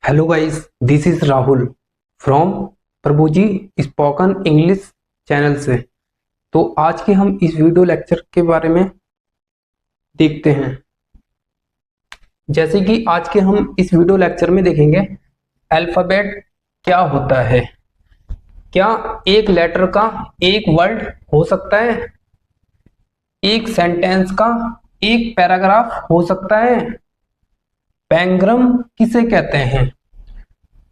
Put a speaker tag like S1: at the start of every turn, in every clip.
S1: Hello guys, this is Rahul from Prabhuji spoken English channel से। तो आज के हम इस वीडियो लेक्चर के बारे में देखते हैं। जैसे कि आज के हम इस वीडियो लेक्चर में देखेंगे अल्फाबेट क्या होता है। क्या एक लेटर का एक वर्ड हो सकता है? एक सेंटेंस का एक पैराग्राफ हो सकता है? पैंग्रम किसे कहते हैं?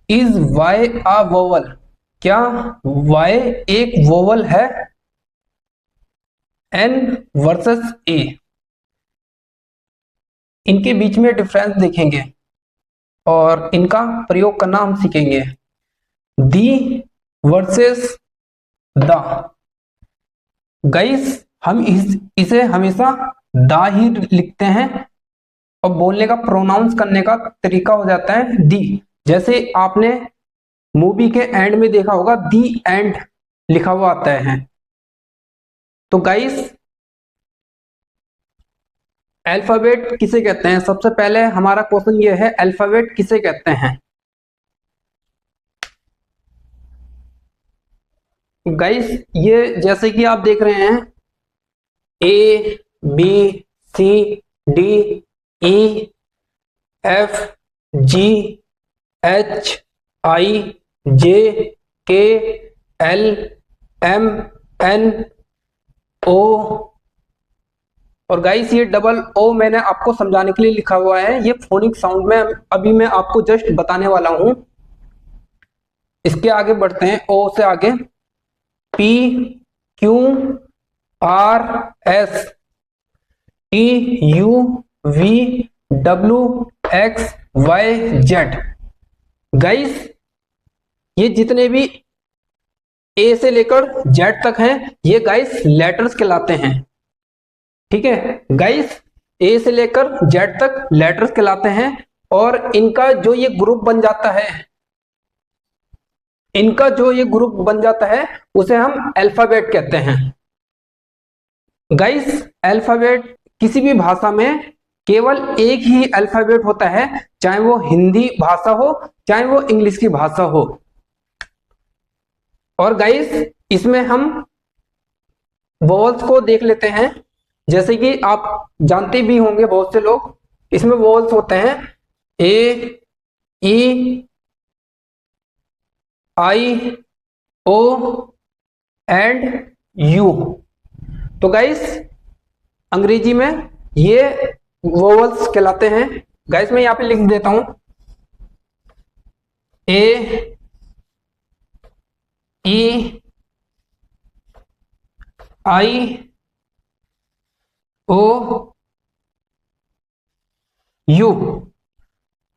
S1: Is why a vowel? क्या वाई एक वोवल है? एन वर्सेस ए, इनके बीच में डिफरेंस देखेंगे और इनका प्रयोग करना हम सीखेंगे। दी वर्सेस द। गाइस, हम इसे हमेशा द ही लिखते हैं और बोलने का प्रोनाउंस करने का तरीका हो जाता है दी। जैसे आपने मूवी के एंड में देखा होगा दी एंड लिखा हुआ आता है। तो गाइस, अल्फाबेट किसे कहते हैं? सबसे पहले हमारा क्वेश्चन ये है, अल्फाबेट किसे कहते हैं? गाइस, ये जैसे कि आप देख रहे हैं A B C D E F G H I J K L M N O. और गाइस, ये डबल ओ मैंने आपको समझाने के लिए लिखा हुआ है, ये फोनिक साउंड में अभी मैं आपको जस्ट बताने वाला हूं। इसके आगे बढ़ते हैं, ओ से आगे P Q R S T U V W X Y Z. Guys, ये जितने भी ए से लेकर जेड तक हैं, ये गाइस लेटर्स कहलाते हैं। ठीक है गाइस, ए से लेकर जेड तक लेटर्स कहलाते हैं और इनका जो ये ग्रुप बन जाता है, इनका जो ये ग्रुप बन जाता है उसे हम अल्फाबेट कहते हैं। गाइस, अल्फाबेट किसी भी भाषा में केवल एक ही अल्फाबेट होता है, चाहे वो हिंदी भाषा हो चाहे वो इंग्लिश की भाषा हो। और गाइस, इसमें हम वोवल्स को देख लेते हैं। जैसे कि आप जानते भी होंगे, बहुत से लोग, इसमें वोवल्स होते हैं ए ई आई ओ एंड यू। तो गाइस, अंग्रेजी में ये वोवल्स कहलाते हैं। गाइस, मैं यहां पे लिख देता हूं ए ई आई ओ यू।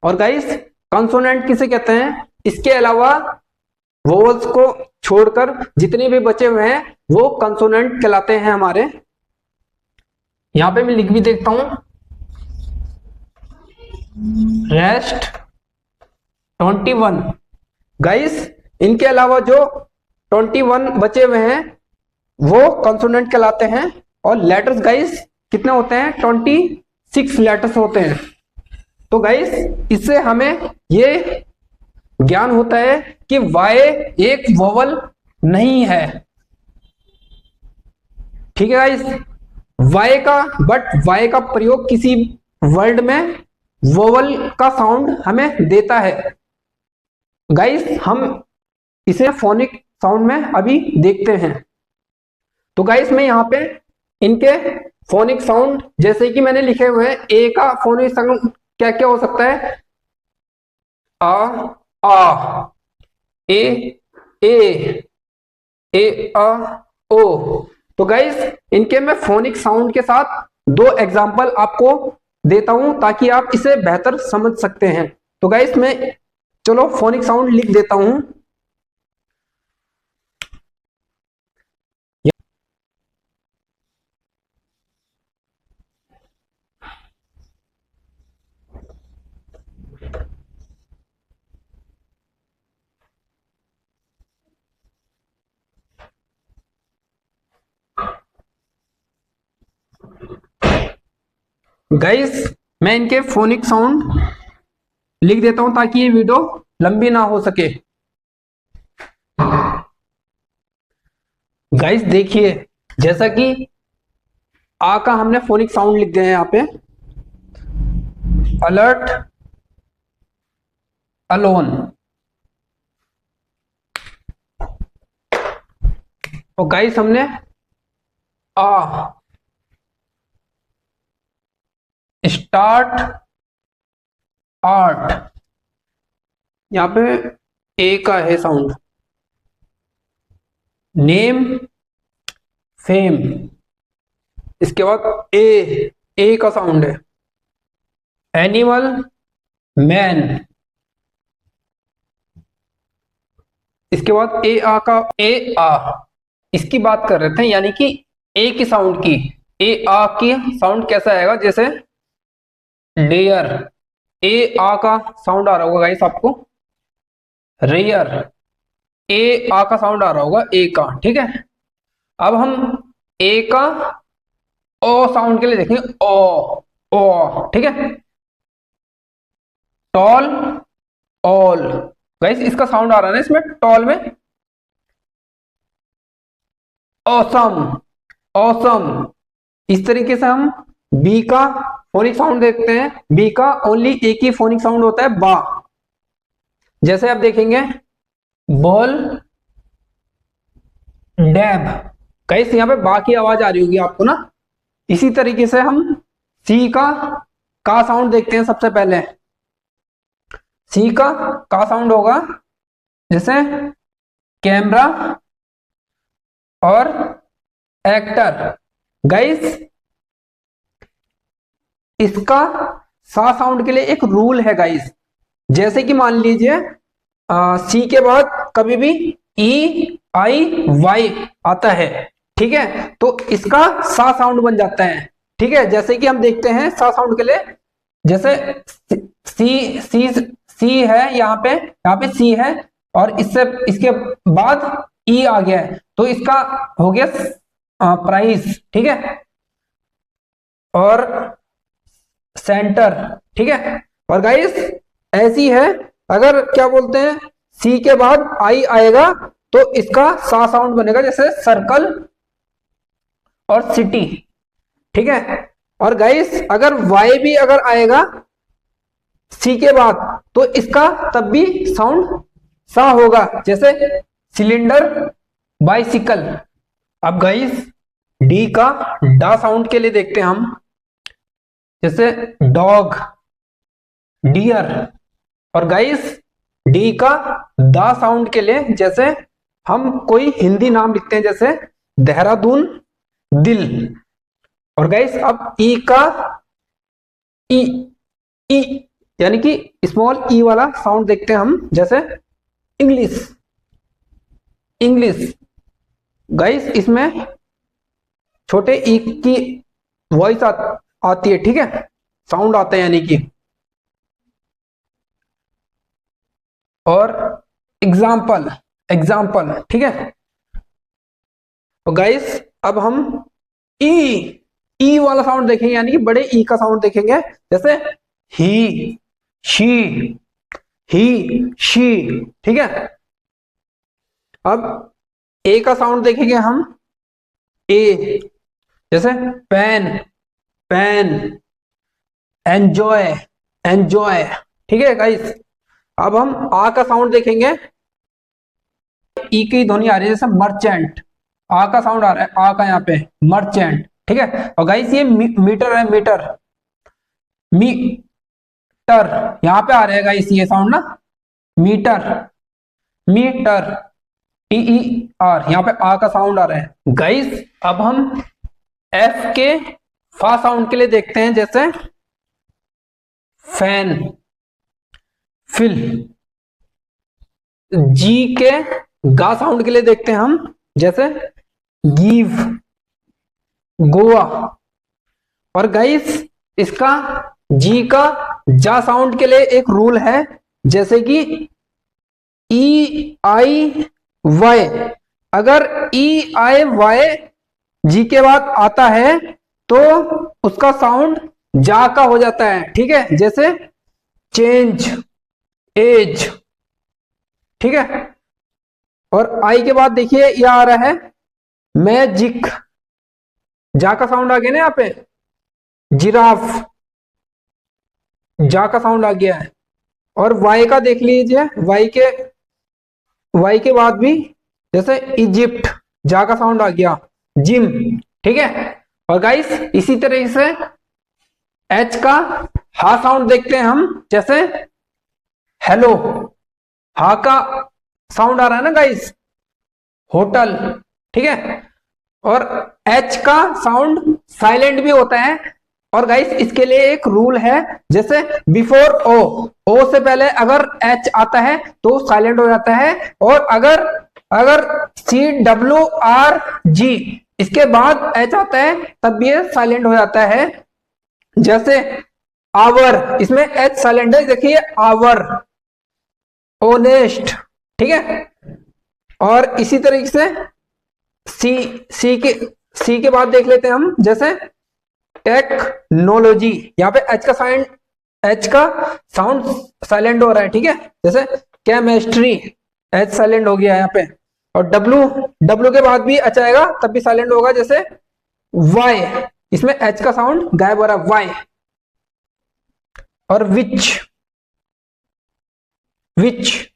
S1: और गाइस, कंसोनेंट किसे कहते हैं? इसके अलावा वोवल्स को छोड़कर जितने भी बचे हुए हैं वो कंसोनेंट कहलाते हैं हमारे। यहां पे मैं लिख भी देखता हूं, रेस्ट 21। गाइस, इनके अलावा जो 21 बचे हुए हैं वो कंसोनेंट कहलाते हैं। और लेटर्स गाइस कितने होते हैं? 26 लेटर्स होते हैं। तो गाइस, इससे हमें ये ज्ञान होता है कि वाई एक वोवल नहीं है। ठीक है गाइस, वाई का प्रयोग किसी वर्ड में वोवल का साउंड हमें देता है। गाइस, हम इसे फोनिक साउंड में अभी देखते हैं। तो गाइस, मैं यहाँ पे इनके फोनिक साउंड जैसे कि मैंने लिखे हुए हैं, ए का फोनिक साउंड क्या क्या हो सकता है? आ ए ए आ ओ। तो गाइस, इनके मैं फोनिक साउंड के साथ दो एग्जांपल आपको देता हूं ताकि आप इसे बेहतर समझ सकते हैं। तो गाइस, मैं चलो फोनिक साउंड लिख देता हूं। गाइस, मैं इनके फोनिक साउंड लिख देता हूं ताकि ये वीडियो लंबी ना हो सके। गाइस देखिए, जैसा कि आ का हमने फोनिक साउंड लिख दिया है यहाँ पे, अलर्ट, अलोन। तो गाइस हमने आ, स्टार्ट, आर्ट, यहाँ पे ए का है साउंड, नेम, फेम, इसके बाद ए का साउंड है, एनिमल, मैन, इसके बाद ए आ, इसकी बात कर रहे थे, यानी कि ए की साउंड की, ए आ की साउंड कैसा आएगा, जैसे डेयर, ए आ का साउंड आ रहा होगा गाइस आपको, रेयर, ए आ का साउंड आ रहा होगा ए का, ठीक है। अब हम ए का ओ साउंड के लिए देखेंगे, ओ, ठीक है। टॉल, ऑल, गाइस इसका साउंड आ रहा है ना इसमें, टॉल में, ऑसम, ऑसम। इस तरीके से हम बी का फोनिक साउंड देखते हैं। बी का ओनली एक ही फोनिक साउंड होता है, बा। जैसे आप देखेंगे, बॉल, डैब, गाइस यहाँ पे बा की आवाज आ रही होगी आपको ना। इसी तरीके से हम सी का साउंड देखते हैं। सबसे पहले सी का साउंड होगा जैसे कैमरा और एक्टर। गाइस इसका सा साउंड के लिए एक रूल है गाइस, जैसे कि मान लीजिए सी के बाद कभी भी ई आई वाई आता है, ठीक है, तो इसका सा साउंड बन जाता है, ठीक है। जैसे कि हम देखते हैं सा साउंड के लिए, जैसे सी है, यहाँ पे सी है और इसके बाद ई आ गया है, तो इसका हो गया प्राइस, ठीक है, और सेंटर, ठीक है। और गाइस ऐसी है, अगर क्या बोलते हैं सी के बाद आई आएगा तो इसका सा साउंड बनेगा, जैसे सर्कल और सिटी, ठीक है। और गाइस अगर वाई भी अगर आएगा सी के बाद तो इसका तब भी साउंड सा होगा, जैसे सिलेंडर, बाइसिकल। अब गाइस डी का डा साउंड के लिए देखते हैं हम, जैसे डॉग, डियर। और गाइस डी का दा साउंड के लिए जैसे हम कोई हिंदी नाम लिखते हैं, जैसे देहरादून, दिल। और गाइस अब ई का ई यानी कि स्मॉल ई वाला साउंड देखते हैं हम, जैसे इंग्लिश, इंग्लिश। गाइस इसमें छोटे ई की वॉइस आती है, ठीक है, साउंड आता है यानी कि। और एग्जाम्पल, एग्जाम्पल, ठीक है। तो गाइस अब हम ई वाला साउंड देखेंगे, यानी कि बड़े ई का साउंड देखेंगे, जैसे ही, शी, ठीक है। अब ए का साउंड देखेंगे हम, ए, जैसे पेन, एंजॉय, ठीक है गाइस। अब हम आ का साउंड देखेंगे, ई की ध्वनि आ रही है, जैसे मर्चेंट, आ का साउंड आ रहा है, आ का यहाँ पे मर्चेंट, ठीक है। और गाइस ये मीटर है, मीटर यहाँ पे आ रहा है गाइस, ये साउंड ना, मीटर, TER, यहाँ पे आ का साउंड आ रहा है। गाइस अब हम एफ के फा साउंड के लिए देखते हैं, जैसे फैन, फिल। जी के गा साउंड के लिए देखते हैं हम, जैसे गिव, गोवा। और गाइस इसका जी का जा साउंड के लिए एक रूल है, जैसे कि ई आई वाई, अगर ई आई वाई जी के बाद आता है तो उसका साउंड जा का हो जाता है, ठीक है, जैसे चेंज, एज, ठीक है। और आई के बाद देखिए यह आ रहा है मैजिक, जा का साउंड आ गया ना यहाँ पे, जिराफ, जा का साउंड आ गया है। और वाई का देख लीजिए, वाई के बाद भी जैसे इजिप्ट, जा का साउंड आ गया, जिम, ठीक है। और गाइस इसी तरह से एच का हा साउंड देखते हैं हम, जैसे हेलो, हा का साउंड आ रहा है ना गाइस, होटल, ठीक है। और एच का साउंड साइलेंट भी होता है। और गाइस इसके लिए एक रूल है, जैसे बिफोर ओ से पहले अगर एच आता है तो साइलेंट हो जाता है, और अगर अगर सी डब्ल्यू आर जी इसके बाद एच आता है तब ये साइलेंट हो जाता है। जैसे आवर, इसमें एच साइलेंट है, देखिए आवर, ओनेस्ट, ठीक है। और इसी तरीके से सी के बाद देख लेते हैं हम, जैसे टेक्नोलॉजी, यहाँ पे एच का साउंड साइलेंट हो रहा है, ठीक है। जैसे केमिस्ट्री, एच साइलेंट हो गया यहाँ पे। और डब्ल्यू के बाद भी एच आएगा तब भी साइलेंट होगा, जैसे वाई, इसमें एच का साउंड गायब हो रहा है, वाई। और विच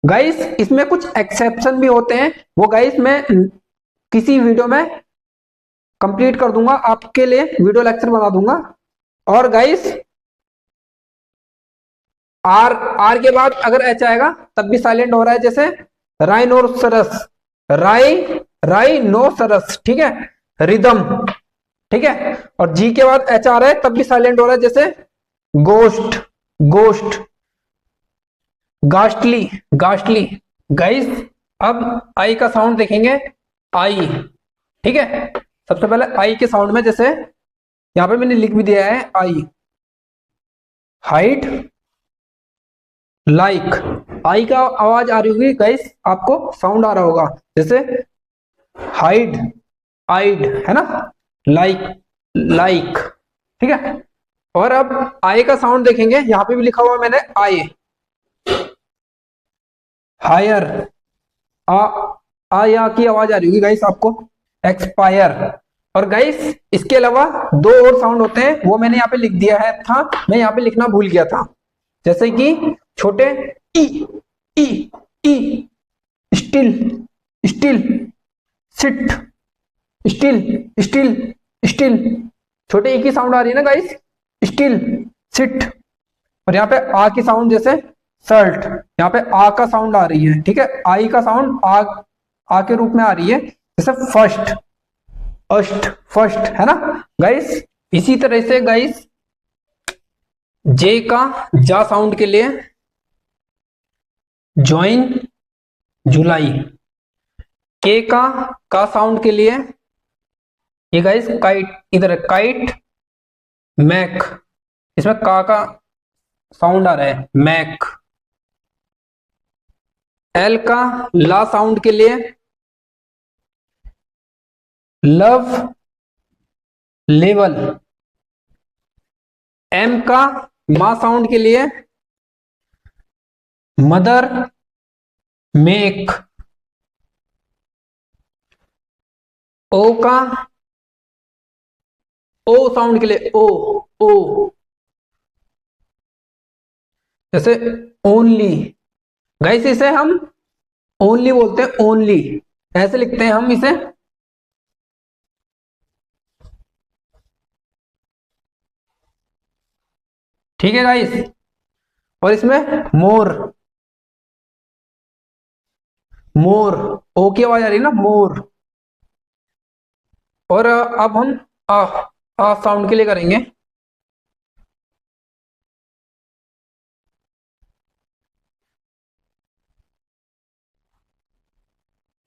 S1: गाइस इसमें कुछ एक्सेप्शन भी होते हैं, वो गाइस मैं किसी वीडियो में कंप्लीट कर दूंगा, आपके लिए वीडियो लेक्चर बना दूंगा। और गाइस आर के बाद अगर एच आएगा तब भी साइलेंट हो रहा है, जैसे राइनोसरस, राइनोसरस, ठीक है, रिदम, ठीक है। और जी के बाद एच आ रहा है तब भी साइलेंट हो रहा है, जैसे गोस्ट, गास्टली। गाइस अब आई का साउंड देखेंगे, आई, ठीक है। सबसे पहले आई के साउंड में, जैसे यहां पे मैंने लिख भी दिया है आई, हाइट, लाइक, आई का आवाज आ रही होगी गाइस, आपको साउंड आ रहा होगा, जैसे हाइड, आइड, है ना, लाइक, ठीक है। और अब आई का साउंड देखेंगे, यहां पे भी लिखा हुआ मैंने आई, हायर, आ या की आवाज आ रही होगी गाइस आपको, एक्सपायर। और गाइस इसके अलावा दो और साउंड होते हैं, वो मैंने यहाँ पे लिख दिया है था, मैं यहाँ पे लिखना भूल गया था, जैसे कि छोटे ई, ई, स्टिल, सिट, स्टिल, छोटे ई की साउंड आ रही है ना गाइस, स्टिल, सिट। और यहाँ पे आ की साउंड, जैसे शर्ट, यहाँ पे आ का साउंड आ रही है, ठीक है। आई का साउंड आ के रूप में आ रही है, जैसे फर्स्ट, है ना गाइस। इसी तरह से गाइस जे का जा साउंड के लिए ज्वाइन, जुलाई। के का साउंड के लिए ये गाइस काइट, इधर काइट, मैक, इसमें का साउंड आ रहा है, मैक। एल का ला साउंड के लिए लव, लेवल। एम का मा साउंड के लिए मदर, मेक। ओ का ओ साउंड के लिए ओ, जैसे ओनली। गाइस इसे हम ओनली बोलते हैं, ओनली ऐसे लिखते हैं हम इसे, ठीक है गाइस। और इसमें मोर, ओ की आवाज आ रही है ना, मोर। और अब हम आ साउंड के लिए करेंगे,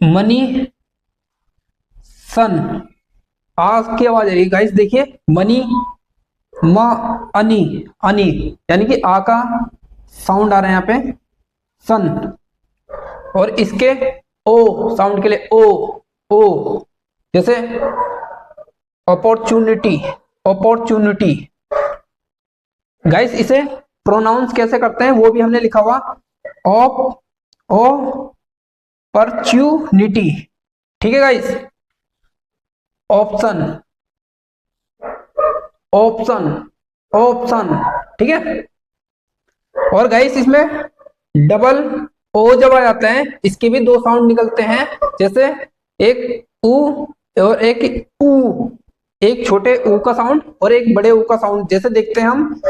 S1: मनी, सन। आ की आवाज आ रही है गाइस, देखिए मनी, अनी, यानी कि आ का साउंड आ रहा है यहाँ पे, सन। और इसके ओ साउंड के लिए ओ, जैसे अपॉर्चुनिटी। गाइस इसे प्रोनाउंस कैसे करते हैं वो भी हमने लिखा हुआ, ऑपॉर्चुनिटी, ठीक है गाइस, ऑप्शन, ऑप्शन, ऑप्शन, ठीक है। और गाइस इसमें डबल ओ जब आ जाता है इसके भी दो साउंड निकलते हैं, जैसे एक ऊ और एक ऊ, एक छोटे ऊ का साउंड और एक बड़े ऊ का साउंड। जैसे देखते हैं हम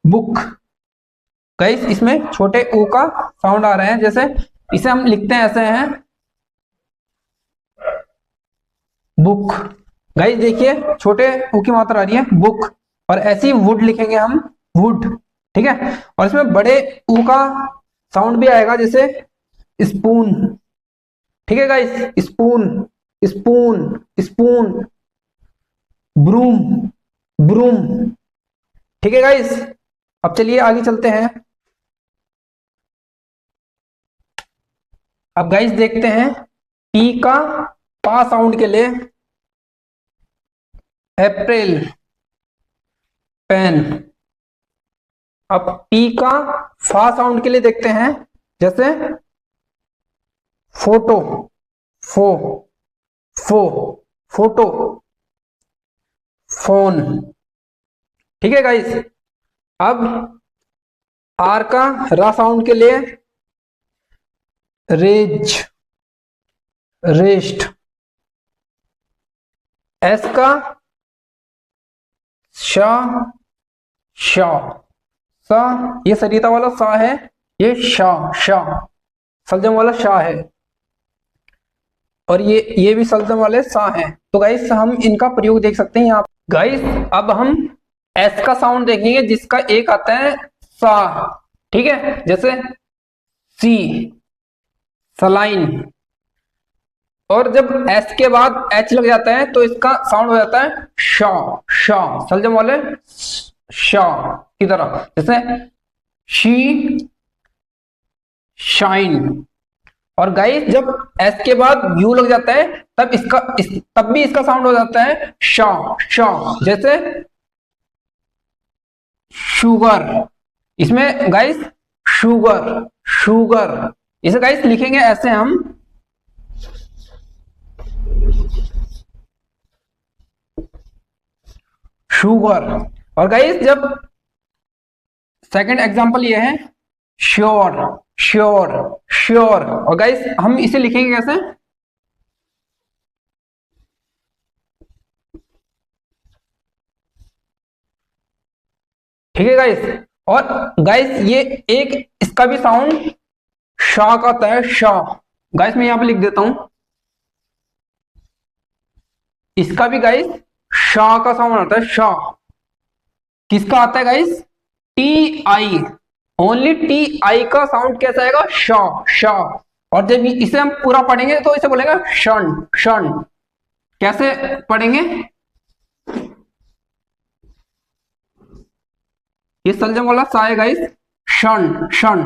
S1: बुक, गाइस इसमें छोटे ऊ का साउंड आ रहा है, जैसे इसे हम लिखते हैं ऐसे हैं बुक, गाइस देखिए छोटे ऊ की मात्रा आ रही है बुक। और ऐसी वुड लिखेंगे हम वुड, ठीक है। और इसमें बड़े ऊ का साउंड भी आएगा, जैसे स्पून, ठीक है guys, spoon, spoon, spoon, broom, broom, ठीक है गाइस। अब चलिए आगे चलते हैं। अब गाइस देखते हैं पी का पा साउंड के लिए, अप्रैल, पेन। अब पी का फा साउंड के लिए देखते हैं, जैसे फोटो, फो, फो, फोटो, फोन, ठीक है गाइस। अब आर का रा साउंड के लिए रेज, रेस्ट। एस का शा, शा, सा, ये सरिता वाला सा है, ये शा, शा, सलजम वाला शा है, और ये भी सलजम वाले सा है। तो गाइस हम इनका प्रयोग देख सकते हैं यहाँ गाइस। अब हम एस का साउंड देखेंगे जिसका एक आता है सा, ठीक है, जैसे सी, सलाइन। और जब एस के बाद एच लग जाता है तो इसका साउंड हो जाता है शा, शा, सलजम वाले शा की तरह, जैसे शी, शाइन। और गाइस जब एस के बाद यू लग जाता है तब तब भी इसका साउंड हो जाता है शा, शा, जैसे शुगर। इसमें गाइस शुगर, शुगर, इसे गाइस लिखेंगे ऐसे हम शुगर। और गाइस जब सेकंड एग्जांपल ये है श्योर, श्योर, श्योर। और गाइस हम इसे लिखेंगे कैसे, ठीक है गाइस। और गाइस ये एक इसका भी साउंड शा का आता है, शा। गाइस मैं यहां पे लिख देता हूं, इसका भी गाइस शा का साउंड आता है, शा। किसका आता है guys, T I, only T I का साउंड कैसा आएगा, शा, शा। और जब इसे हम पूरा पढ़ेंगे तो इसे बोलेगा शन, शन। कैसे पढ़ेंगे, ये सलजम वाला सा है गाइस, शन, शन।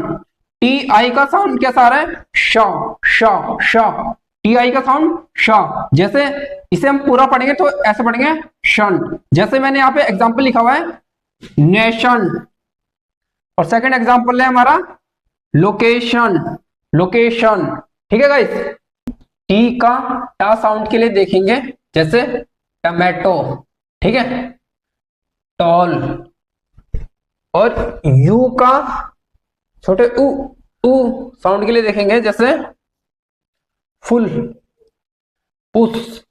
S1: टी आई का साउंड कैसा आ रहा है, शा, शा, शा, टी आई का साउंड शा। जैसे इसे हम पूरा पढ़ेंगे तो ऐसे पढ़ेंगे शन। जैसे मैंने यहाँ पे एग्जांपल लिखा हुआ है नेशन, और सेकंड एग्जांपल है हमारा लोकेशन, लोकेशन, ठीक है गाइस। टी का टा साउंड के लिए देखेंगे, जैसे टमाटो, ठीक है, टॉल। और यू का छोटे ऊ, ऊ साउंड के लिए देखेंगे, जैसे फुल, पुस।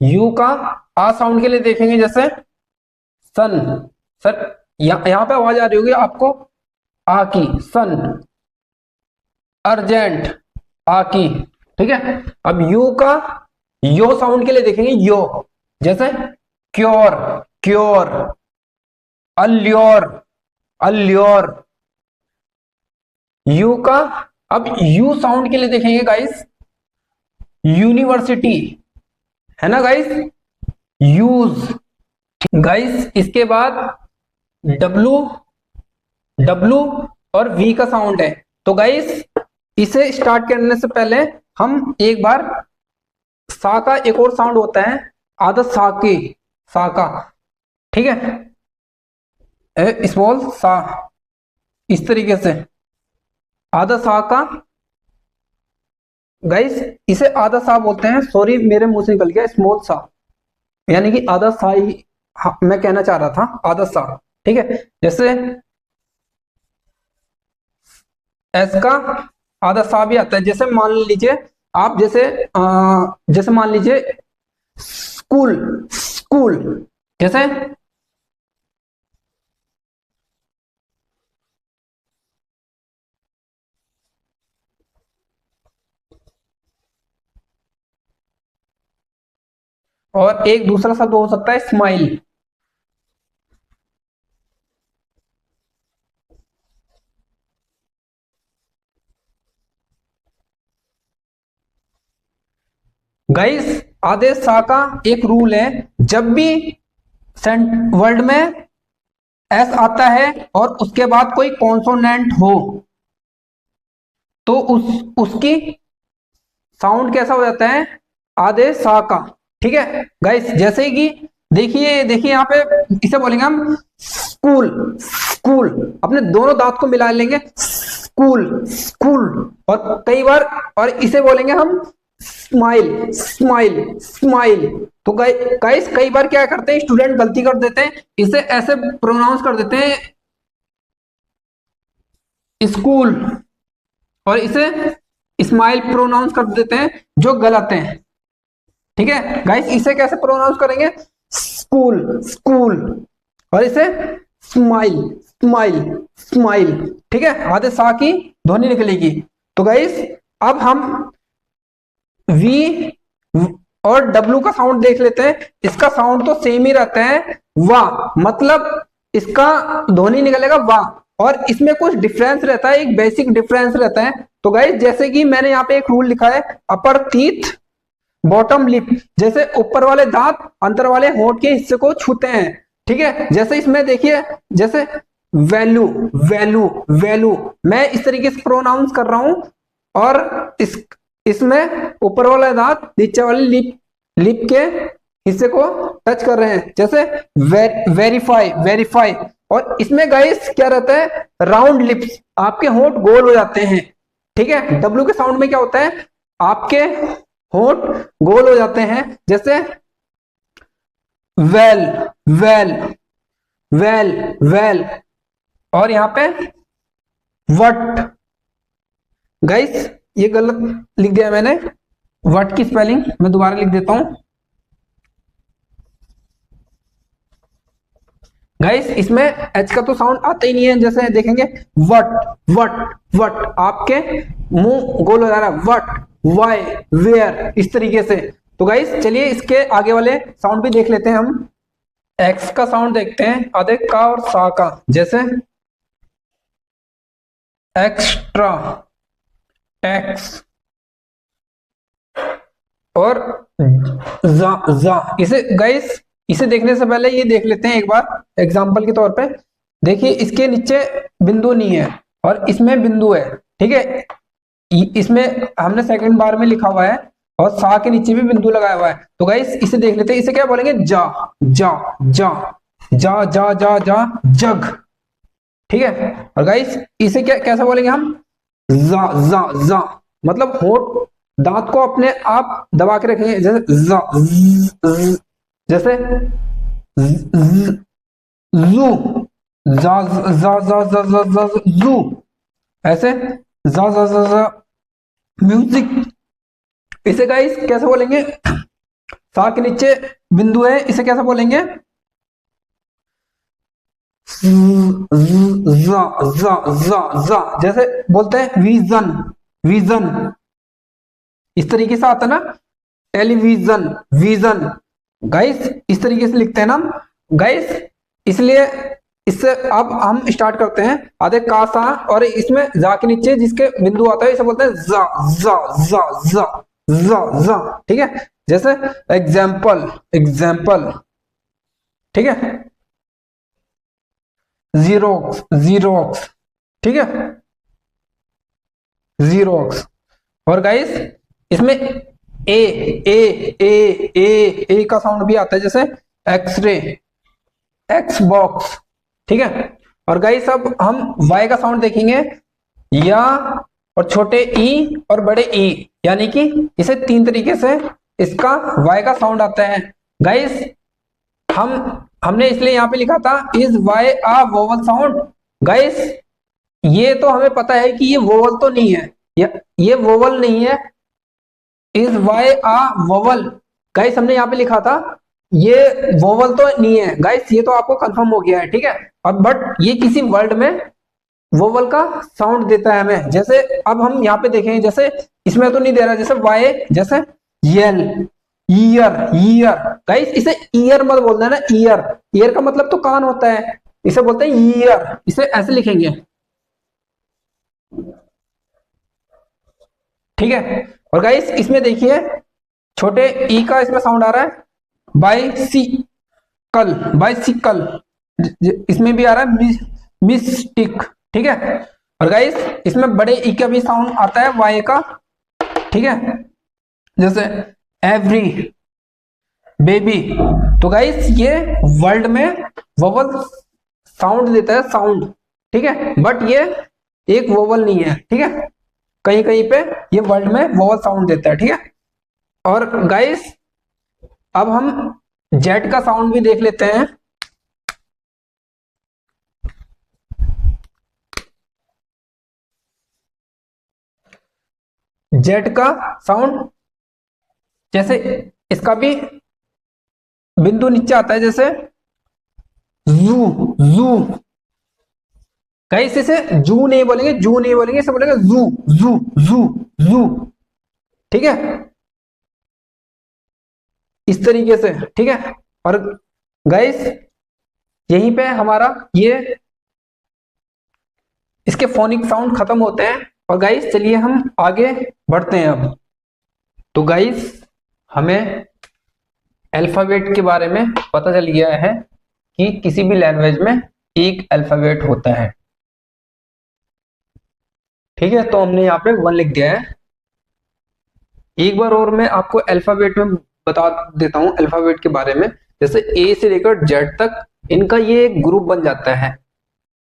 S1: यू का आ साउंड के लिए देखेंगे, जैसे सन। सर यहां पे आवाज आ रही होगी आपको आ की, सन। अर्जेंट, आ की, ठीक है। अब यू का यो साउंड के लिए देखेंगे, यो, जैसे cure, cure, allure, allure. You का अब यू साउंड के लिए देखेंगे गाइस, यूनिवर्सिटी, है ना गाइस, यूज। गाइस इसके बाद डब्लू, डब्लू और वी का साउंड है। तो गाइस इसे स्टार्ट करने से पहले हम एक बार सा का एक और साउंड होता है आधा सा की, सा का, ठीक है। स्मॉल सा, इस तरीके से आधा सा का, गाइस इसे आधा सा बोलते हैं, सॉरी मेरे मुंह से निकल गया स्मॉल सा, यानी कि आधा सा ही मैं कहना चाह रहा था, आधा सा, ठीक है। जैसे एस का आधा सा भी आता है, जैसे मान लीजिए आप, जैसे मान लीजिए स्कूल, स्कूल जैसे और एक दूसरा शब्द हो सकता है स्माइल। गाइस आधे सा का एक रूल है, जब भी वर्ड में एस आता है और उसके बाद कोई कॉन्सोनेंट हो तो उसकी साउंड कैसा हो जाता है, आधे सा का, ठीक है। गाइस जैसे कि देखिए देखिए यहाँ पे इसे बोलेंगे हम स्कूल, स्कूल, अपने दोनों दांत को मिला लेंगे, स्कूल, स्कूल, और कई बार और इसे बोलेंगे हम स्माइल, स्माइल, स्माइल। तो गाइस कई बार क्या करते हैं स्टूडेंट, गलती कर देते हैं, इसे ऐसे प्रोनाउंस कर देते हैं स्कूल, और इसे स्माइल प्रोनाउंस कर देते हैं, जो गलत है, ठीक है। गाइस इसे कैसे प्रोनाउंस करेंगे, स्कूल, स्कूल, और इसे स्माइल, स्माइल, स्माइल, ठीक है, आधे सा की ध्वनि निकलेगी। तो गाइस अब हम वी और डब्ल्यू का साउंड देख लेते हैं, इसका साउंड तो सेम ही रहता है, वाह, मतलब इसका ध्वनि निकलेगा वाह, और इसमें कुछ डिफरेंस रहता है, एक बेसिक डिफरेंस रहता है। तो गाइस जैसे कि मैंने यहाँ पे एक रूल लिखा है, अपर टीथ बॉटम लिप, जैसे ऊपर वाले दांत अंदर वाले होंठ के हिस्से को छूते हैं, ठीक है। जैसे इसमें देखिए, जैसे वैल्यू, वैल्यू, वैल्यू, मैं इस तरीके से प्रोनाउंस कर रहा हूं, और इसमें ऊपर वाला दांत नीचे वाली लिप के हिस्से को टच कर रहे हैं, जैसे वेरीफाई, वेरीफाई। और इसमें गाइस क्या रहता है, राउंड लिप्स, आपके होंठ गोल हो जाते हैं, ठीक है। डब्ल्यू के साउंड में क्या होता है, आपके होंठ गोल हो जाते हैं, जैसे वेल, वेल, वेल, वेल, और यहां पे वट। गाइस ये गलत लिख दिया मैंने, वट की स्पेलिंग मैं दोबारा लिख देता हूं। गाइस इसमें एच का तो साउंड आता ही नहीं है, जैसे देखेंगे वट, वट, वट, आपके मुंह गोल हो जा रहा है, वट, वाई, वेयर, इस तरीके से। तो गाइस चलिए इसके आगे वाले साउंड भी देख लेते हैं हम। एक्स का साउंड देखते हैं, आधे का और सा का, जैसे एक्स्ट्रा, एक्स, और जा, जा। इसे गाइस इसे देखने से पहले ये देख लेते हैं एक बार एग्जांपल के तौर पे। देखिए इसके नीचे बिंदु नहीं है और इसमें बिंदु है, ठीक है। इसमें हमने सेकंड बार में लिखा हुआ है और सा के नीचे भी बिंदु लगाया हुआ है। तो गाइस इसे देख लेते हैं, इसे क्या बोलेंगे, जा, जा, जा, जा, जा, जा, जा, जग, ठीक है। और गाइस इसे क्या कैसे बोलेंगे हम, जा, जा, जा, मतलब होठ दांत को अपने आप दबा के रखेंगे, जैसे जा, जैसे जू, जा, जा, जा, जा, जा, जा, जू, ऐसे जा, जा, जा, जा, म्यूजिक। इसे गाइस कैसे बोलेंगे, सा के नीचे बिंदु है, इसे कैसे बोलेंगे, जा, जा, जा, जा, जैसे बोलते हैं विजन, विजन, इस तरीके से आता है ना, टेलीविजन, विजन। गाइस इस तरीके से लिखते हैं ना गाइस, इसलिए इससे अब हम स्टार्ट करते हैं, आधे का सा, और इसमें जा के नीचे जिसके बिंदु आता है इसे बोलते हैं जा, जा, जा, जा, जा, जा, ठीक है। जैसे एग्जाम्पल, एग्जाम्पल, ठीक है, जीरोक्स, जीरोक्स, ठीक है, जीरोक्स। और गाइस इसमें ए ए ए का साउंड भी आता है, जैसे एक्सरे, एक्स बॉक्स, ठीक है। और गाइस अब हम वाई का साउंड देखेंगे, या और छोटे ई और बड़े ई, यानी कि इसे 3 तरीके से इसका वाई का साउंड आता है। गाइस हमने इसलिए यहाँ पे लिखा था is Y a vowel sound. Guys ये तो हमें पता है कि ये वोवल तो नहीं है, ये वोवल नहीं है। Is Y a vowel, guys हमने यहाँ पे लिखा था ये वोवल तो नहीं है गाइस, ये तो आपको कंफर्म हो गया है, ठीक है। अब बट ये किसी वर्ड में वोवल का साउंड देता है हमें। जैसे अब हम यहाँ पे देखेंगे, जैसे इसमें तो नहीं दे रहा, जैसे वाई, जैसे यल, ईयर, ईयर। गाइस इसे ईयर मत बोलना है ना, ईयर, ईयर का मतलब तो कान होता है, इसे बोलते हैं ईयर, इसे ऐसे लिखेंगे, ठीक है। और गाइस इसमें देखिए छोटे ई का इसमें साउंड आ रहा है, बाइसिकल, बाइसिकल, इसमें भी आ रहा है मिस्टिक, ठीक है। और गाइस इसमें बड़े ई का भी साउंड आता है वाई का, ठीक है, जैसे एवरी, बेबी। तो गाइस ये वर्ल्ड में वोवल साउंड देता है, साउंड, ठीक है, बट ये एक वोवल नहीं है, ठीक है। कहीं कहीं पे ये वर्ल्ड में वोवल साउंड देता है, ठीक है। और गाइस अब हम जेट का साउंड भी देख लेते हैं। जेट का साउंड, जैसे इसका भी बिंदु नीचे आता है, जैसे जू, जू। गाइस इसे जू नहीं बोलेंगे, जू नहीं बोलेंगे, इसे बोलेंगे जू, जू, जू, जू, ठीक है, इस तरीके से, ठीक है। और गाइस यहीं पे हमारा ये इसके फोनिक साउंड खत्म होते हैं। और गाइस चलिए हम आगे बढ़ते हैं अब। तो गाइस हमें अल्फाबेट के बारे में पता चल गया है कि किसी भी लैंग्वेज में एक अल्फाबेट होता है, ठीक है। तो हमने यहाँ पे 1 लिख दिया है। एक बार और मैं आपको अल्फाबेट में बता देता हूँ अल्फाबेट के बारे में। जैसे ए से लेकर जेड तक इनका ये एक ग्रुप बन जाता है,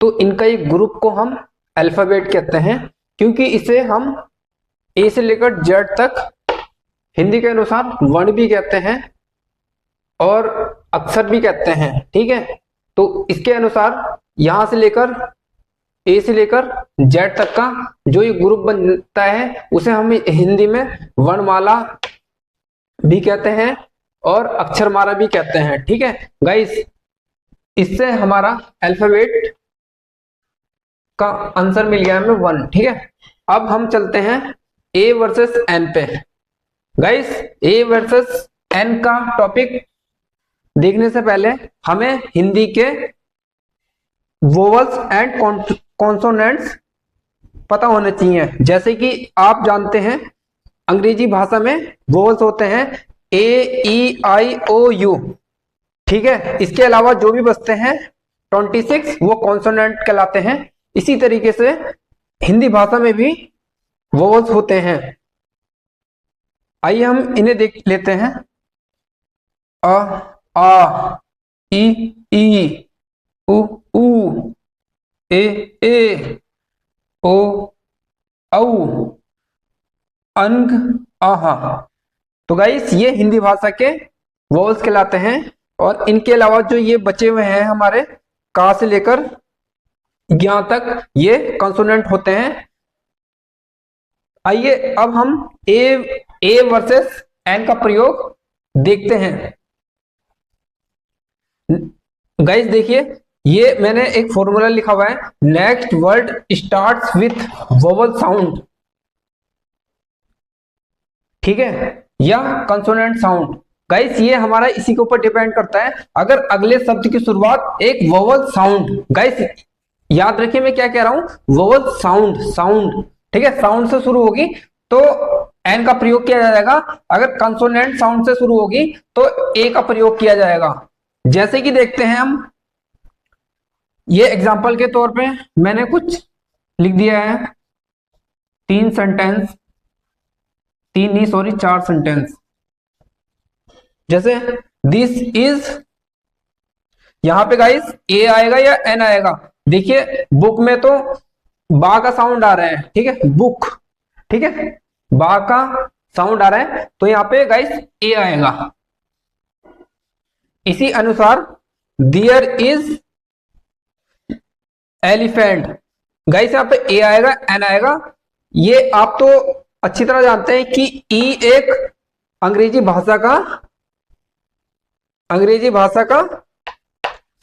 S1: तो इनका एक ग्रुप को हम अल्फाबेट कहते हैं, क्योंकि इसे हम ए से लेकर जेड तक हिंदी के अनुसार वर्ण भी कहते हैं और अक्षर भी कहते हैं, ठीक है। तो इसके अनुसार यहां से लेकर ए से लेकर जेड तक का जो ये ग्रुप बनता है उसे हम हिंदी में वर्णमाला भी कहते हैं और अक्षरमाला भी कहते हैं, ठीक है। गाइस इससे हमारा अल्फाबेट का आंसर मिल गया हमें 1, ठीक है। अब हम चलते हैं ए वर्सेस एन पे। गाइस ए वर्सेस एन का टॉपिक देखने से पहले हमें हिंदी के वोवल्स एंड कॉन्सोनेंट्स पता होने चाहिए। जैसे कि आप जानते हैं अंग्रेजी भाषा में वोवल्स होते हैं ए, ई, आई, ओ, यू, ठीक है। इसके अलावा जो भी बचते हैं 26 वो कॉन्सोनेंट कहलाते हैं। इसी तरीके से हिंदी भाषा में भी वोवल्स होते हैं। आइए हम इन्हें देख लेते हैं। अ, आ, ई, उ, ए, ओ, औ, अंग, आहा। तो गाइस ये हिंदी भाषा के वोवल्स कहलाते हैं। और इनके अलावा जो ये बचे हुए हैं हमारे का से लेकर ज्ञा तक ये कंसोनेंट होते हैं। आइए अब हम ए वर्सेस एन का प्रयोग देखते हैं। गाइस देखिए ये मैंने एक फॉर्मूला लिखा हुआ है, next word starts with vowel sound, ठीक है, या कंसोनेंट साउंड। गाइस ये हमारा इसी के ऊपर डिपेंड करता है। अगर अगले शब्द की शुरुआत एक वोवल साउंड, गाइस याद रखिए मैं क्या कह रहा हूं, वोवल साउंड, साउंड, ठीक है, साउंड से शुरू होगी तो एन का प्रयोग किया जाएगा। अगर कंसोनेंट साउंड से शुरू होगी तो ए का प्रयोग किया जाएगा। जैसे कि देखते हैं हम, ये एग्जांपल के तौर पे मैंने कुछ लिख दिया है, 3 सेंटेंस, 3 नहीं सॉरी 4 सेंटेंस। जैसे दिस इज यहाँ पे गाइस ए आएगा या एन आएगा? देखिए बुक में तो बा का साउंड आ रहा है, ठीक है, बुक, ठीक है, बा का साउंड आ रहा है, तो यहाँ पे गाइस ए आएगा। इसी अनुसार देयर इज एलिफेंट, गाइस यहाँ पे ए आएगा एन आएगा। ये आप तो अच्छी तरह जानते हैं कि ई एक अंग्रेजी भाषा का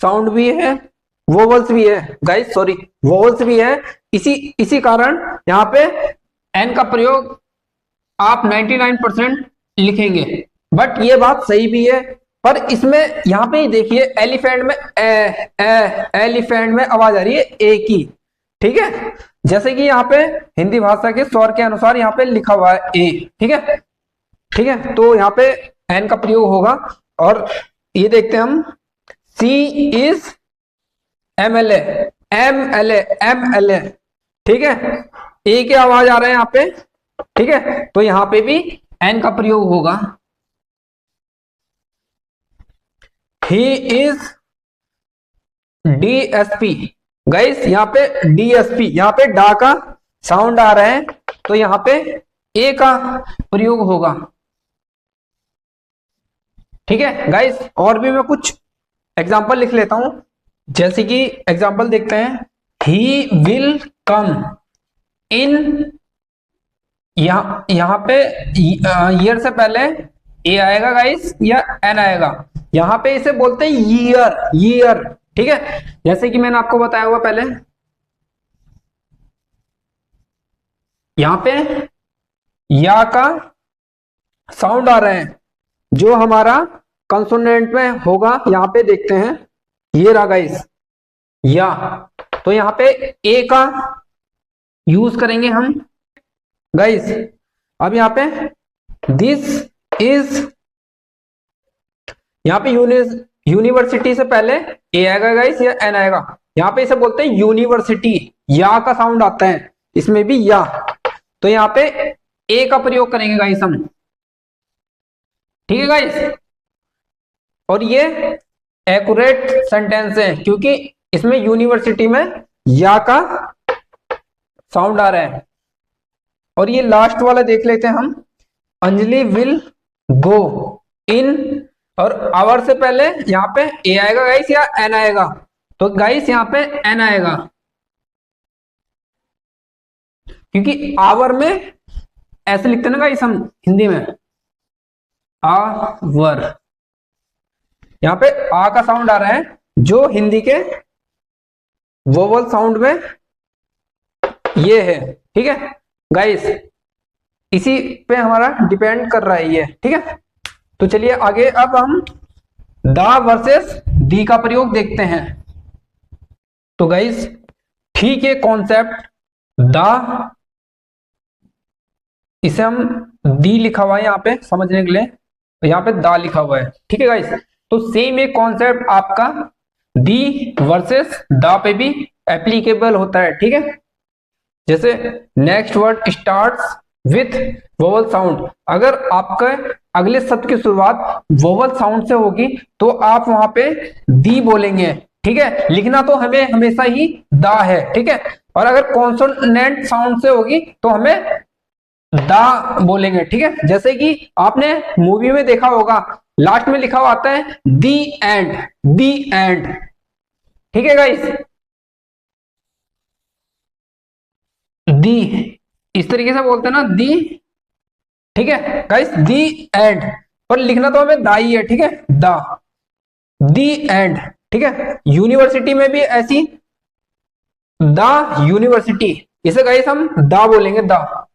S1: साउंड भी है, वोवल्स भी है गाइस, सॉरी वोवल्स भी है। इसी कारण यहाँ पे एन का प्रयोग आप 99% लिखेंगे। बट ये बात सही भी है, पर इसमें यहाँ पे देखिए एलिफेंट में एलिफेंट में आवाज आ रही है ए की, ठीक है, जैसे कि यहाँ पे हिंदी भाषा के स्वर के अनुसार यहाँ पे लिखा हुआ है ए, ठीक है, ठीक है, तो यहाँ पे एन का प्रयोग होगा। और ये देखते हैं हम, सी इज MLA, MLA, ठीक है, ए की आवाज आ रहा है यहाँ पे, ठीक है, तो यहाँ पे भी एन का प्रयोग होगा। ही इज DSP, गाइस यहाँ पे DSP, यहाँ पे डा का साउंड आ रहा है, तो यहाँ पे ए का प्रयोग होगा, ठीक है गाइस। और भी मैं कुछ एग्जांपल लिख लेता हूं, जैसे कि एग्जांपल देखते हैं, ही विल कम इन, यहाँ पे ईयर से पहले ए आएगा गाइस या एन आएगा? यहाँ पे इसे बोलते हैं ईयर, ठीक है, जैसे कि मैंने आपको बताया हुआ पहले, यहाँ पे या का साउंड आ रहा है जो हमारा कंसोनेंट में होगा, यहाँ पे देखते हैं, ये रहा गाइस या, तो यहाँ पे ए का यूज करेंगे हम गाइस। अब यहाँ पे दिस इज, यहाँ पे यूनिवर्सिटी से पहले ए आएगा गाइस या एन आएगा? यहाँ पे इसे बोलते हैं यूनिवर्सिटी, या का साउंड आता है इसमें भी या, तो यहाँ पे ए का प्रयोग करेंगे गाइस हम, ठीक है गाइस। और ये एक्यूरेट सेंटेंस है क्योंकि इसमें यूनिवर्सिटी में या का साउंड आ रहा है। और ये लास्ट वाला देख लेते हैं हम, अंजलि विल गो इन, और आवर से पहले यहाँ पे ए आएगा गाइस या एन आएगा? तो गाइस यहाँ पे एन आएगा, क्योंकि आवर में ऐसे लिखते हैं ना गाइस हम हिंदी में, आवर, यहाँ पे आ का साउंड आ रहा है जो हिंदी के वोवल साउंड में ये है, ठीक है गाइस, इसी पे हमारा डिपेंड कर रहा है ये, ठीक है। तो चलिए आगे अब हम दा वर्सेस दी का प्रयोग देखते हैं। तो गाइस ठीक है कॉन्सेप्ट दा, इसे हम दी लिखा हुआ है यहाँ पे समझने के लिए, यहाँ पे दा लिखा हुआ है, ठीक है गाइस। तो सेम एक कॉन्सेप्ट आपका दी वर्सेस दा पे भी एप्लीकेबल होता है, ठीक है। जैसे next word starts with vowel sound, अगर आपका अगले शब्द की शुरुआत वोवल साउंड से होगी तो आप वहां पे दी बोलेंगे, ठीक है। लिखना तो हमें हमेशा ही दा है, ठीक है। और अगर कॉन्सोनेंट साउंड से होगी तो हमें दा बोलेंगे, ठीक है। जैसे कि आपने मूवी में देखा होगा लास्ट में लिखा हुआ आता है दी एंड, दी एंड, ठीक है गाइस, दी इस तरीके से बोलते हैं ना दी, ठीक है गाइस, दी एंड, पर लिखना तो हमें दा ही है, ठीक है, दा, दी एंड, ठीक है। यूनिवर्सिटी में भी ऐसी दा यूनिवर्सिटी, इसे गाइस हम दा बोलेंगे, दा,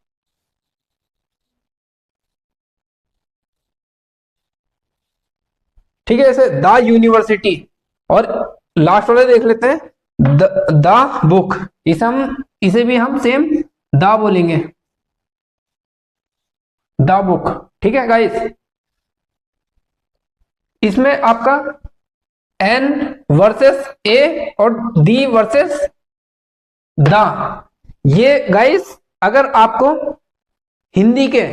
S1: ठीक है, ऐसे दा यूनिवर्सिटी। और लास्ट वाले देख लेते हैं द बुक, इसे भी हम सेम दा बोलेंगे, द बुक, ठीक है गाइस। इसमें आपका एन वर्सेस ए और दी वर्सेस दा, ये गाइस अगर आपको हिंदी के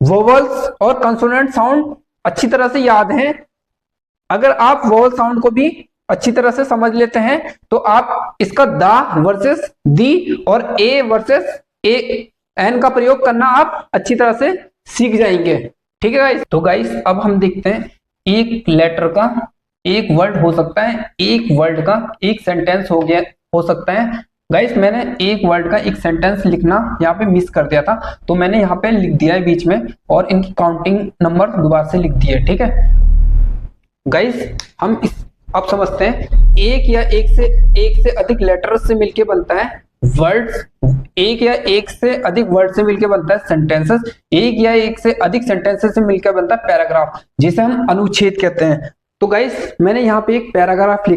S1: वोवल्स और कंसोनेंट साउंड अच्छी तरह से याद हैं, अगर आप वोवल साउंड को भी अच्छी तरह से समझ लेते हैं तो आप इसका द वर्सेस दी और ए वर्सेस ए एन का प्रयोग करना आप अच्छी तरह से सीख जाएंगे। ठीक है गाइस, तो गाइस अब हम देखते हैं एक लेटर का एक वर्ड हो सकता है, एक वर्ड का एक सेंटेंस हो सकता है। गाइस मैंने एक वर्ड का एक सेंटेंस लिखना यहाँ पे मिस कर दिया था, तो मैंने यहाँ पे लिख दिया है बीच में और इनकी काउंटिंग नंबर दोबारा से लिख दिए। ठीक है गाइस, हम इस अब समझते हैं एक या एक से अधिक लेटर से मिलके बनता है वर्ड्स, एक या एक से अधिक वर्ड से मिलकर बनता है सेंटेंसेस, एक या एक से अधिक सेंटेंसेस से मिलकर बनता है पैराग्राफ, जिसे हम अनुच्छेद कहते हैं। तो गाइस मैंने यहाँ पे एक पैराग्राफ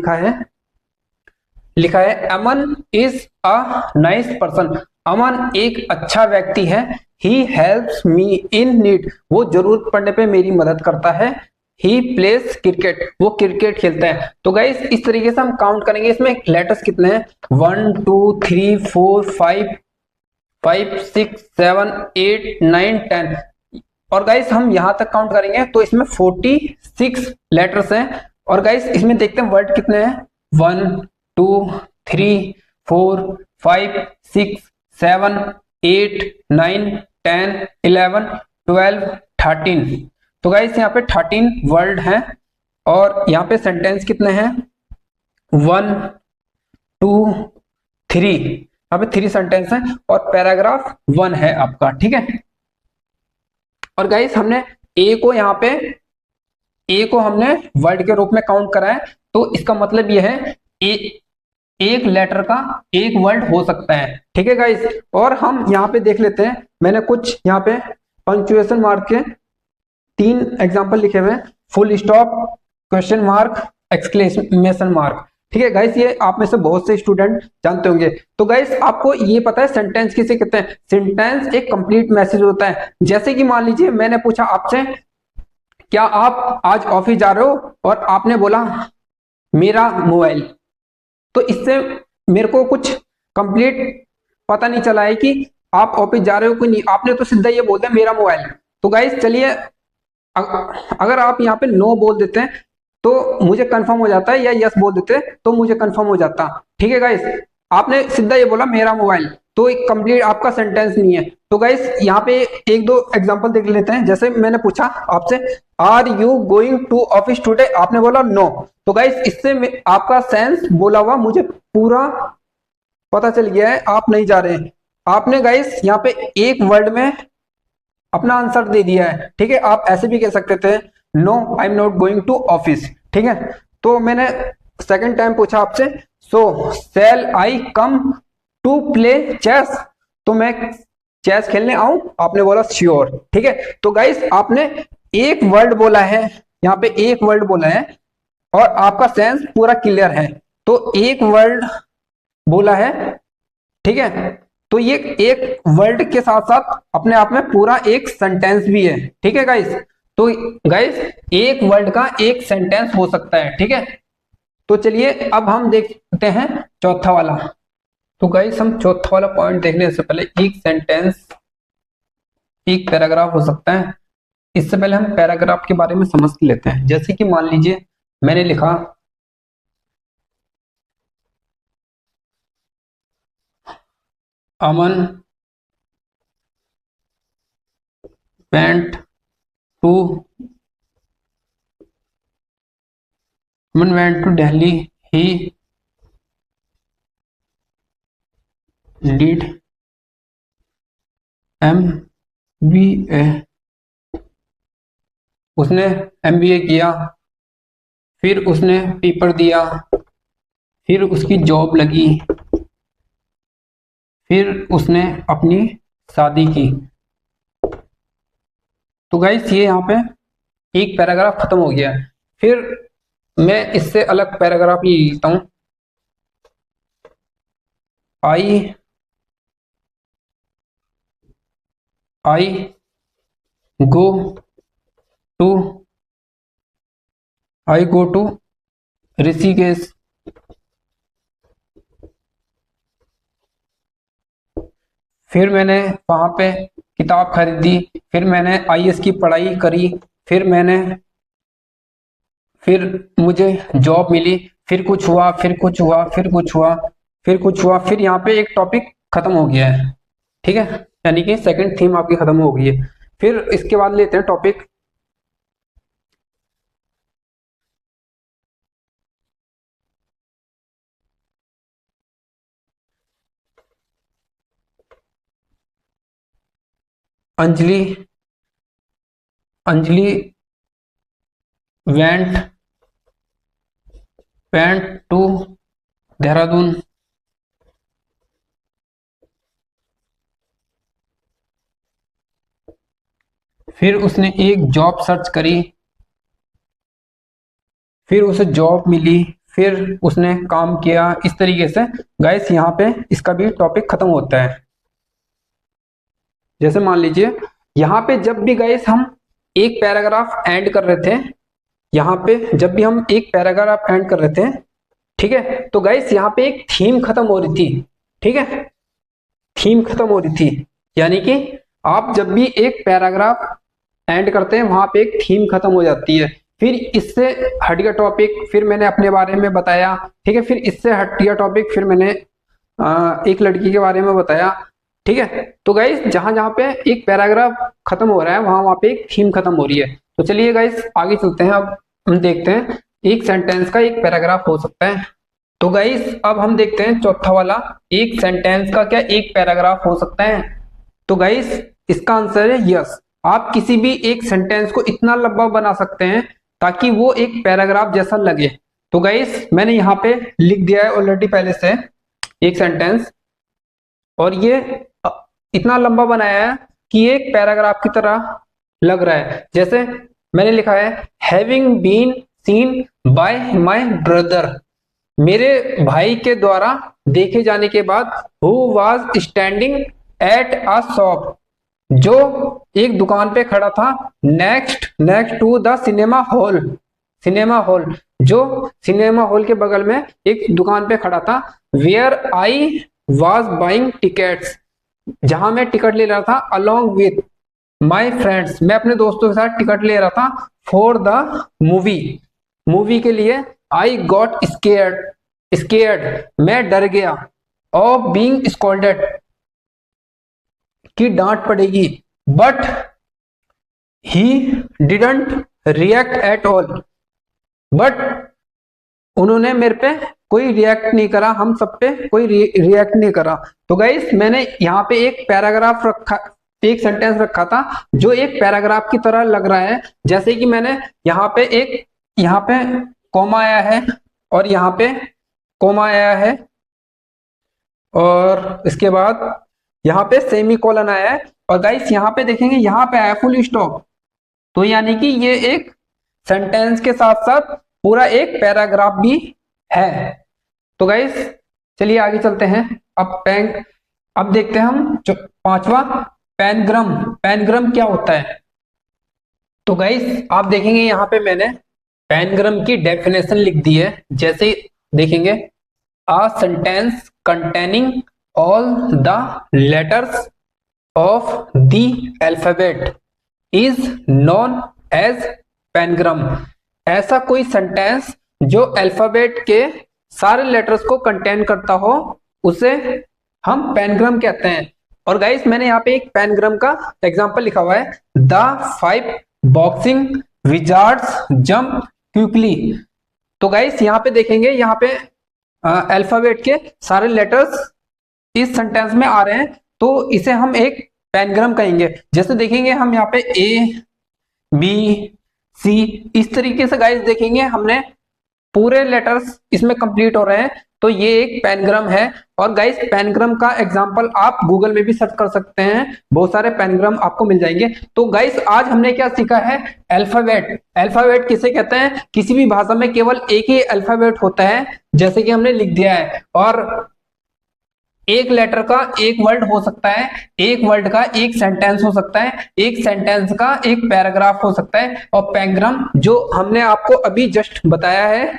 S1: लिखा है अमन इज अ नाइस पर्सन। अमन एक अच्छा व्यक्ति है। He helps me in need, वो जरूरत पड़ने पे मेरी मदद करता है। ही प्लेस क्रिकेट, वो क्रिकेट खेलता है। तो गाइस इस तरीके से हम काउंट करेंगे, इसमें लेटर्स कितने हैं 1 2 3 4 5 6 7 8 9 10 और गाइस हम यहां तक काउंट करेंगे तो इसमें 46 लेटर्स हैं। और गाइस इसमें देखते हैं वर्ड कितने हैं 1 2 3 4 5 6 7 8 9 10 11 12 13। तो गाइस यहाँ पे 13 वर्ड हैं और यहाँ पे सेंटेंस कितने हैं 1 2 3, यहाँ पे 3 सेंटेंस हैं और पैराग्राफ 1 है आपका। ठीक है, और गाइस हमने ए को हमने वर्ड के रूप में काउंट करा है, तो इसका मतलब यह है एक लेटर का एक वर्ड हो सकता है। ठीक है गाइस, और हम यहाँ पे देख लेते हैं, मैंने कुछ यहाँ पे पंक्चुएशन मार्क के 3 एग्जांपल लिखे हुए हैं, full stop, question mark, exclamation mark. ठीक है गाइस, ये आप में से बहुत से स्टूडेंट जानते होंगे। तो गाइस आपको ये पता है सेंटेंस किसे कहते हैं? सेंटेंस एक कंप्लीट मैसेज होता है। जैसे कि मान लीजिए मैंने पूछा आपसे क्या आप आज ऑफिस जा रहे हो, और आपने बोला मेरा मोबाइल, तो इससे मेरे को कुछ कंप्लीट पता नहीं चला है कि आप ऑफिस जा रहे हो कि नहीं, आपने तो सीधा ये बोल दिया मेरा मोबाइल। तो गाइस चलिए अगर आप यहाँ पे नो बोल देते हैं तो मुझे कंफर्म हो जाता है, या यस बोल देते तो मुझे कंफर्म हो जाता। ठीक है गाइस, आपने सीधा ये बोला मेरा मोबाइल, तो एक कंप्लीट आपका सेंटेंस नहीं है। तो गाइस यहाँ पे एक दो एग्जांपल देख लेते हैं। जैसे मैंने पूछा आपसे are you going to office today, आपने बोला नो। तो गाइस इससे आपका सेंस बोला हुआ मुझे पूरा पता चल गया है आप नहीं जा रहे हैं। आपने गाइस यहाँ पे एक वर्ड में अपना आंसर दे दिया है। ठीक है, आप ऐसे भी कह सकते थे no I am not going to office. ठीक है, तो मैंने सेकंड टाइम पूछा आपसे so shall I come to play chess, तो मैं चेस खेलने आऊं, आपने बोला श्योर। ठीक है, तो गाइस आपने एक वर्ड बोला है, यहाँ पे एक वर्ड बोला है और आपका सेंस पूरा क्लियर है, तो एक वर्ड बोला है। ठीक है, तो ये एक वर्ड के साथ साथ अपने आप में पूरा एक सेंटेंस भी है। ठीक है गाइस, तो गाइस एक वर्ड का एक सेंटेंस हो सकता है। ठीक है, तो चलिए अब हम देखते हैं चौथा वाला। तो गाइस हम चौथा वाला पॉइंट देखने से पहले एक सेंटेंस एक पैराग्राफ हो सकता है, इससे पहले हम पैराग्राफ के बारे में समझ लेते हैं। जैसे कि मान लीजिए मैंने लिखा अमन went to Delhi. He did MBA. उसने MBA किया, फिर उसने पेपर दिया, फिर उसकी जॉब लगी, फिर उसने अपनी शादी की। तो गाइस ये यहाँ पे एक पैराग्राफ खत्म हो गया। फिर मैं इससे अलग पैराग्राफ ये लिखता हूं, आई गो टू ऋषिकेश। फिर मैंने वहां पे किताब खरीदी, फिर मैंने IAS की पढ़ाई करी, फिर मुझे जॉब मिली, फिर कुछ हुआ, फिर कुछ हुआ, फिर कुछ हुआ, फिर कुछ हुआ, फिर यहाँ पे एक टॉपिक खत्म हो गया है। ठीक है, यानी कि सेकंड थीम आपकी खत्म हो गई है। फिर इसके बाद लेते हैं topic Anjali Anjali went went to Dehradun. फिर उसने एक जॉब सर्च करी, फिर उसे जॉब मिली, फिर उसने काम किया। इस तरीके से गाइस यहाँ पे इसका भी टॉपिक खत्म होता है। जैसे मान लीजिए यहाँ पे जब भी गाइस हम एक पैराग्राफ एंड कर रहे थे, यहाँ पे जब भी हम एक पैराग्राफ एंड कर रहे थे, ठीक है, तो गाइस यहाँ पे एक थीम खत्म हो रही थी। ठीक है, थीम खत्म हो रही थी, यानी कि आप जब भी एक पैराग्राफ एंड करते हैं वहां पे एक थीम खत्म हो जाती है। फिर इससे हट गया टॉपिक, फिर मैंने अपने बारे में बताया। ठीक है, फिर इससे हट गया टॉपिक, फिर मैंने एक लड़की के बारे में बताया। ठीक है, तो गाइस जहां जहां पे एक पैराग्राफ खत्म हो रहा है वहां वहां पे एक थीम खत्म हो रही है। तो चलिए गाइस आगे चलते हैं। अब हम देखते हैं एक सेंटेंस का एक पैराग्राफ हो सकता है। तो गाइस अब हम देखते हैं चौथा वाला, एक सेंटेंस का क्या एक पैराग्राफ हो सकता है। तो गाइस इसका आंसर है यस। आप किसी भी एक सेंटेंस को इतना लंबा बना सकते हैं ताकि वो एक पैराग्राफ जैसा लगे। तो गाइस मैंने यहाँ पे लिख दिया है ऑलरेडी पहले से एक सेंटेंस, और ये इतना लंबा बनाया है कि एक पैराग्राफ की तरह लग रहा है। जैसे मैंने लिखा है having been seen by my brother, मेरे भाई के द्वारा देखे जाने के बाद, who was standing at a shop, जो एक दुकान पे खड़ा था, next to the cinema hall, cinema hall जो सिनेमा हॉल के बगल में एक दुकान पे खड़ा था, where I was buying tickets, जहां मैं टिकट ले रहा था, अलोंग विथ माय फ्रेंड्स, मैं अपने दोस्तों के साथ टिकट ले रहा था, फॉर द मूवी, मूवी के लिए, आई गॉट स्केयर्ड, मैं डर गया, ऑफ बीइंग स्कॉल्डेड, की डांट पड़ेगी, but he didn't react at all, but उन्होंने मेरे पे कोई रिएक्ट नहीं करा, हम सब पे कोई रिएक्ट नहीं करा। तो गाइस मैंने यहाँ पे एक पैराग्राफ रखा, एक सेंटेंस रखा था जो एक पैराग्राफ की तरह लग रहा है। जैसे कि मैंने यहाँ पे एक, यहाँ पे कॉमा आया है और यहाँ पे कॉमा आया है, और इसके बाद यहाँ पे सेमी कॉलन आया है, और गाइस यहाँ पे देखेंगे यहाँ पे आया फुल स्टॉप। तो यानी कि ये एक सेंटेंस के साथ साथ पूरा एक पैराग्राफ भी है। तो गाइस चलिए आगे चलते हैं। अब देखते हैं हम जो पांचवा, पैनग्राम। पैनग्राम क्या होता है? तो गाइस आप देखेंगे यहाँ पे मैंने पैनग्राम की डेफिनेशन लिख दी है। जैसे देखेंगे, a sentence containing all the letters of the alphabet is known as pangram। ऐसा कोई सेंटेंस जो अल्फाबेट के सारे लेटर्स को कंटेन करता हो उसे हम पैनग्राम कहते हैं। और गाइस मैंने यहाँ पे एक पैनग्राम का एग्जांपल लिखा हुआ है, the 5 boxing Wizards jump quickly. तो गाइस यहाँ पे देखेंगे, यहाँ पे अल्फाबेट के सारे लेटर्स इस सेंटेंस में आ रहे हैं, तो इसे हम एक पैनग्राम कहेंगे। जैसे देखेंगे हम यहाँ पे ए बी सी, इस तरीके से गाइस देखेंगे हमने पूरे लेटर्स इसमें कंप्लीट हो रहे हैं, तो ये एक पैनग्राम है। और गाइस पैनग्राम का एग्जांपल आप गूगल में भी सर्च कर सकते हैं, बहुत सारे पैनग्राम आपको मिल जाएंगे। तो गाइस आज हमने क्या सीखा है? अल्फाबेट। अल्फाबेट किसे कहते हैं? किसी भी भाषा में केवल एक ही अल्फाबेट होता है, जैसे कि हमने लिख दिया है। और एक लेटर का एक वर्ड हो सकता है, एक वर्ड का एक सेंटेंस हो सकता है, एक सेंटेंस का एक पैराग्राफ हो सकता है। और पैनग्राम जो हमने आपको अभी जस्ट बताया है,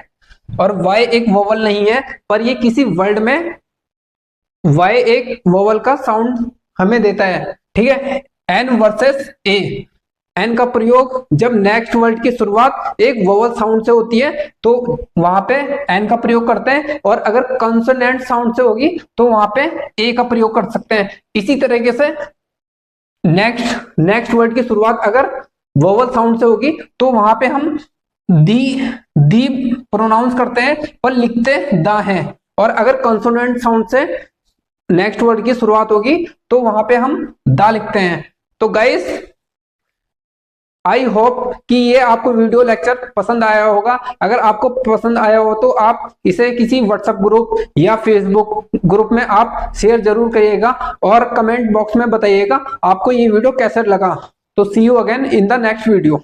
S1: और वाई एक वोवल नहीं है, पर ये किसी वर्ड में वाई एक वोवल का साउंड हमें देता है। ठीक है, एन वर्सेस ए, एन का प्रयोग जब नेक्स्ट वर्ड की शुरुआत एक वोवल साउंड से होती है तो वहां पे एन का प्रयोग करते हैं, और अगर कंसोनेंट साउंड से होगी तो वहां पे ए का प्रयोग कर सकते हैं। इसी तरीके से नेक्स्ट वर्ड की शुरुआत अगर वोवल साउंड से होगी तो वहां पे हम दी प्रोनाउंस करते हैं पर लिखते द हैं, और अगर कंसोनेंट साउंड से नेक्स्ट वर्ड की शुरुआत होगी तो वहां पे हम दा लिखते हैं। तो गाइस आई होप कि ये आपको वीडियो लेक्चर पसंद आया होगा। अगर आपको पसंद आया हो तो आप इसे किसी व्हाट्सएप ग्रुप या फेसबुक ग्रुप में आप शेयर जरूर करिएगा, और कमेंट बॉक्स में बताइएगा आपको ये वीडियो कैसे लगा। तो see you again in the next video.